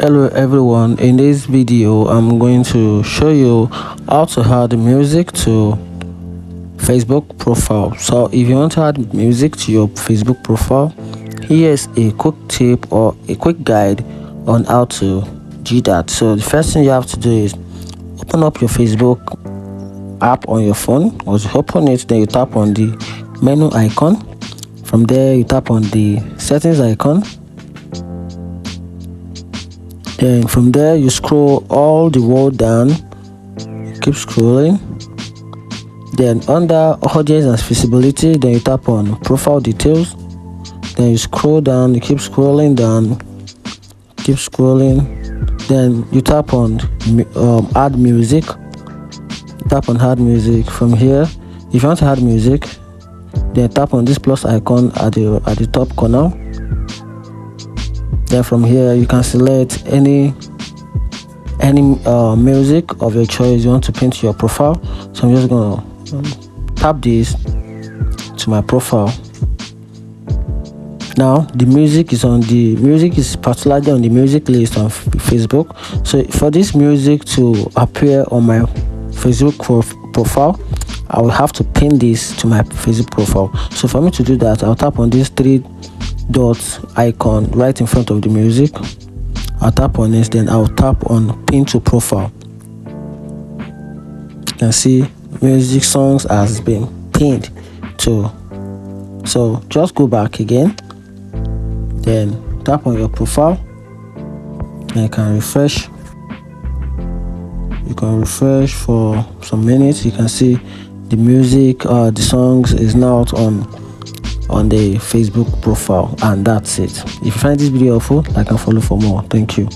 Hello everyone, in this video I'm going to show you how to add music to Facebook profile. So if you want to add music to your Facebook profile, here's a quick tip or a quick guide on how to do that. So the first thing you have to do is open up your Facebook app on your phone. Once you open it, then you tap on the menu icon. From there you tap on the settings icon. Then from there you scroll all the way down, keep scrolling. Then under audience and visibility, then you tap on profile details. Then you scroll down, you keep scrolling down, keep scrolling. Then you tap on add music. Tap on add music. From here, if you want to add music, then tap on this plus icon at the top corner. Then from here you can select any music of your choice you want to pin to your profile. So I'm just gonna tap this to my profile. Now the music is particularly on the music list on Facebook. So for this music to appear on my Facebook profile, I will have to pin this to my Facebook profile. So for me to do that, I'll tap on this three dot icon right in front of the music. I'll tap on this, then I'll tap on pin to profile. You can see music songs has been pinned to. So just go back again, then tap on your profile, and you can refresh. You can refresh for some minutes. You can see the music, the songs is now out on the Facebook profile, and that's it. If you find this video helpful, like and follow for more. Thank you.